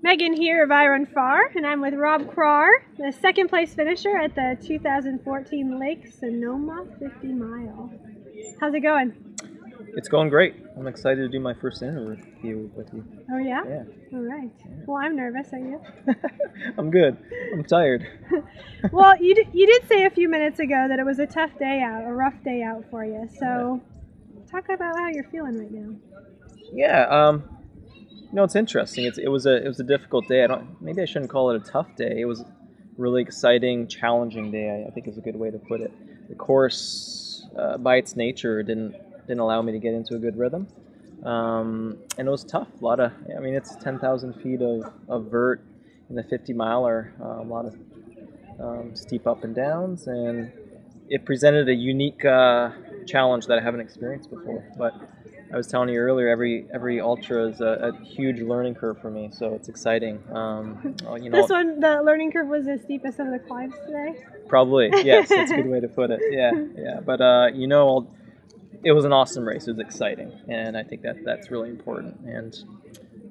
Megan here of Run Far, and I'm with Rob Krar, the second place finisher at the 2014 Lake Sonoma 50 mile. How's it going? It's going great. I'm excited to do my first interview with you. Oh yeah? Yeah. All right. Well, I'm nervous. Are you? I'm good. I'm tired. Well, you did say a few minutes ago that it was a tough day out, a rough day out for you. So, talk about how you're feeling right now. Yeah. It's interesting. It was a difficult day. Maybe I shouldn't call it a tough day. It was a really exciting, challenging day. I think is a good way to put it. The course, by its nature, didn't allow me to get into a good rhythm, and it was tough. It's 10,000 feet of vert in the 50 miler. A lot of steep up and downs, and it presented a unique challenge that I haven't experienced before. But I was telling you earlier, every ultra is a huge learning curve for me, so it's exciting. This one, the learning curve was the steepest of the climbs today? Probably, yes. That's a good way to put it. Yeah. But, it was an awesome race. It was exciting, and I think that's really important. And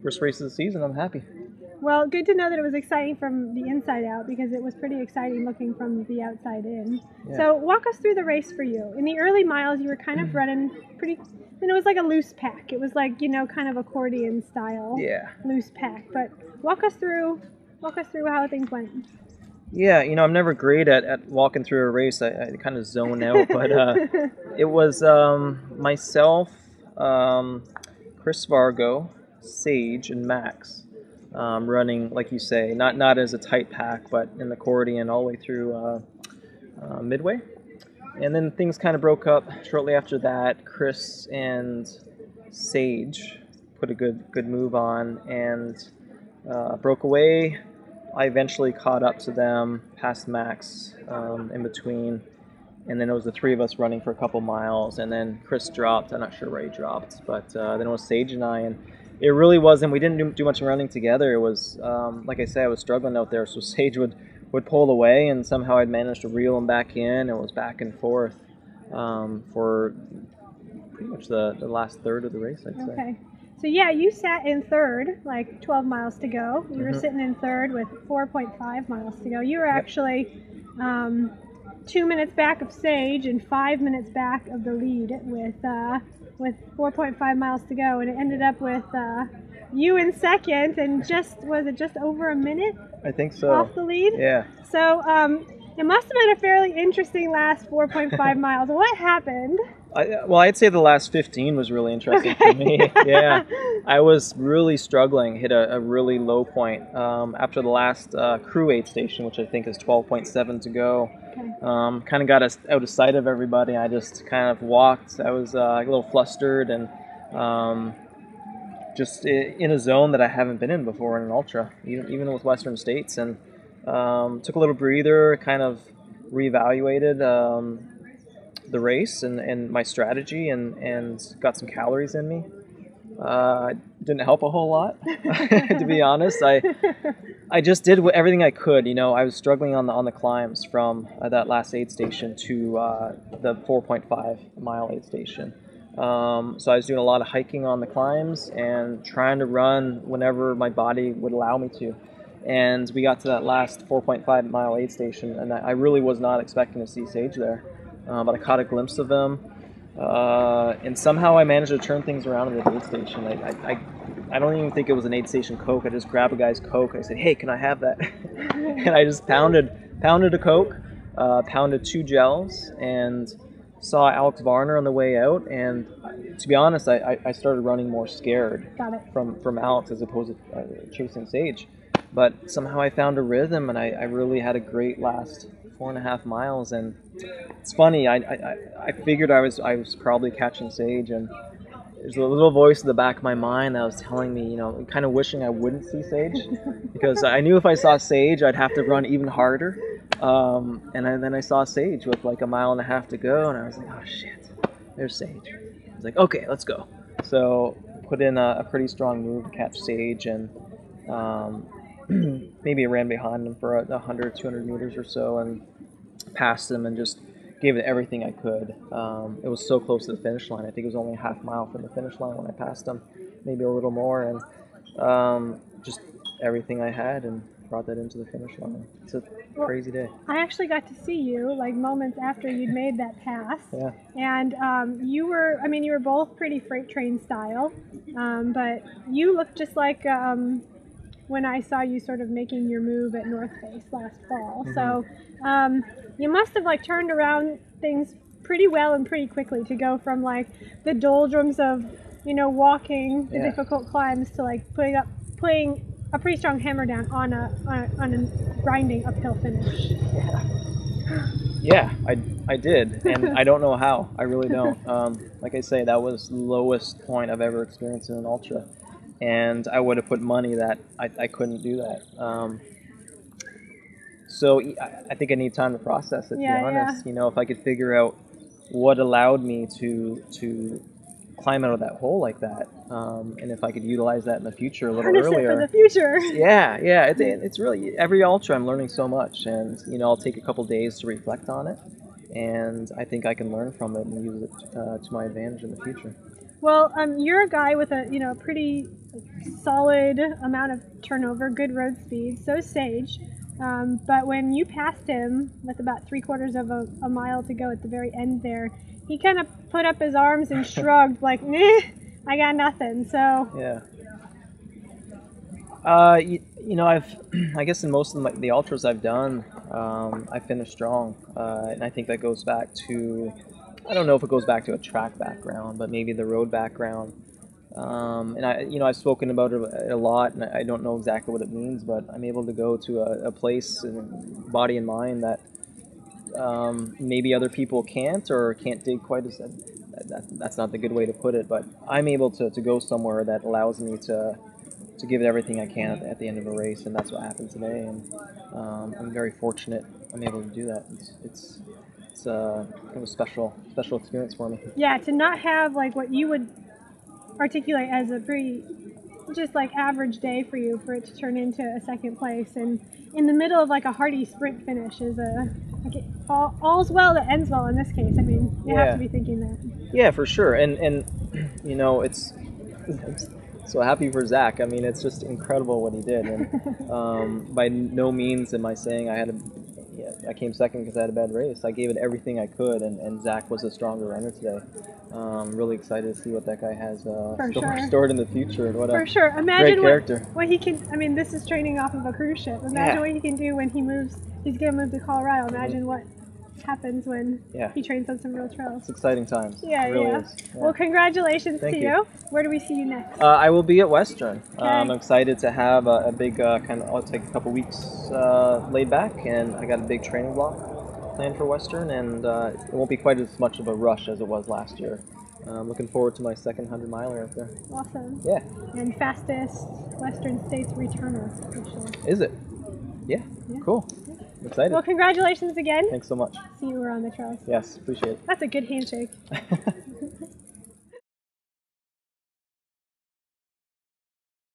first race of the season, I'm happy. Well, good to know that it was exciting from the inside out, because it was pretty exciting looking from the outside in. Yeah. So walk us through the race for you. In the early miles, you were kind of running pretty, it was like a loose pack. It was like, kind of accordion style. Yeah. Loose pack. But walk us through how things went. Yeah, I'm never great at walking through a race. I kind of zone out, but it was myself, Chris Vargo, Sage, and Max running, like you say, not as a tight pack, but in the accordion all the way through midway. And then things kind of broke up shortly after that. Chris and Sage put a good move on and broke away. I eventually caught up to them, past Max in between, and then it was the three of us running for a couple miles, and then Chris dropped. I'm not sure where he dropped, but then it was Sage and I, and it really wasn't, we didn't do much running together. It was, like I said, I was struggling out there, so Sage would pull away, and somehow I'd managed to reel him back in. It was back and forth for pretty much the last third of the race, I'd say. Okay. So yeah, you sat in third, like 12 miles to go. You were sitting in third with 4.5 miles to go. You were actually 2 minutes back of Sage and 5 minutes back of the lead with 4.5 miles to go, and it ended up with you in second, and was it just over a minute? I think so. Off the lead. Yeah. So it must have been a fairly interesting last 4.5 miles. What happened? I'd say the last 15 was really interesting for me. Yeah, I was really struggling, hit a really low point after the last crew aid station, which I think is 12.7 to go. Okay. Kind of got us out of sight of everybody. I just kind of walked. I was a little flustered and just in a zone that I haven't been in before in an ultra, even with Western States, and took a little breather, kind of reevaluated the race and my strategy, and got some calories in me. Didn't help a whole lot, to be honest. I just did everything I could. I was struggling on the climbs from that last aid station to the 4.5 mile aid station. So I was doing a lot of hiking on the climbs and trying to run whenever my body would allow me to. And we got to that last 4.5 mile aid station, and I really was not expecting to see Sage there. But I caught a glimpse of him, and somehow I managed to turn things around at the aid station. I don't even think it was an aid station Coke. I just grabbed a guy's Coke. I said, "Hey, can I have that?" And I just pounded a Coke, pounded 2 gels, and saw Alex Varner on the way out. And to be honest, I started running more scared from Alex as opposed to chasing Sage. But somehow I found a rhythm, and I really had a great last 4.5 miles. And it's funny, I figured I was probably catching Sage, and there's a little voice in the back of my mind that was telling me, kind of wishing I wouldn't see Sage, because I knew if I saw Sage, I'd have to run even harder. And then I saw Sage with like 1.5 miles to go, and I was like, oh shit, there's Sage. I was like, okay, let's go. So put in a pretty strong move to catch Sage, and maybe I ran behind him for 100, 200 meters or so, and passed him and just gave it everything I could. It was so close to the finish line. I think it was only a half mile from the finish line when I passed him, maybe a little more, and just everything I had and brought that into the finish line. It's a crazy day. I actually got to see you like moments after you'd made that pass. Yeah. And you were both pretty freight train style, but you looked just like when I saw you sort of making your move at North Face last fall. Mm-hmm. So you must have like turned around things pretty well and pretty quickly to go from like the doldrums of, you know, walking the difficult climbs to like putting a pretty strong hammer down on a grinding uphill finish. Yeah, I did, and I don't know how. I really don't. Like I say, that was the lowest point I've ever experienced in an ultra, and I would have put money that I couldn't do that. So I think I need time to process it, to be honest. You know, if I could figure out what allowed me to climb out of that hole like that, and if I could utilize that in the future a little earlier. For the future. Yeah, it's really, every ultra I'm learning so much, and you know, I'll take a couple days to reflect on it, and I think I can learn from it and use it to my advantage in the future. Well, you're a guy with a pretty solid amount of turnover, good road speed. So is Sage. But when you passed him with about 3/4 of a mile to go at the very end there, he kind of put up his arms and shrugged like, "Nah, I got nothing." So yeah. You know, I guess in most of the ultras I've done, I finished strong, and I think that goes back to, I don't know if it goes back to a track background, but maybe the road background. And I've spoken about it a lot, and I don't know exactly what it means, but I'm able to go to a place in body and mind that maybe other people can't, or can't dig quite as, that's not the good way to put it, but I'm able to go somewhere that allows me to give it everything I can at the end of a race, and that's what happened today, and I'm very fortunate I'm able to do that. It's kind of a special experience for me. Yeah, to not have like what you would articulate as a pretty just like average day for you, for it to turn into a second place and in the middle of like a hearty sprint finish is all's well that ends well in this case. I mean, you have to be thinking that. Yeah, for sure. And you know, I'm so happy for Zach. I mean, it's just incredible what he did, and by no means am I saying I came second because I had a bad race. I gave it everything I could, and Zach was a stronger runner today. Really excited to see what that guy has stored in the future. And what Imagine great character. What he can. I mean, this is training off of a cruise ship. Imagine what he can do when he moves. He's gonna move to Colorado. Imagine what happens when he trains on some real trails. It's exciting times. Yeah, it really is. Yeah. Well, congratulations to you. Where do we see you next? I will be at Western. I'm excited to have a big I'll take a couple weeks laid back, and I got a big training block planned for Western, and it won't be quite as much of a rush as it was last year. I'm looking forward to my second 100-miler out there. Awesome. Yeah. And fastest Western States returner, for sure. Is it? Yeah. Cool. I'm excited. Well, congratulations again. Thanks so much. See you around the trails. Yes, appreciate it. That's a good handshake.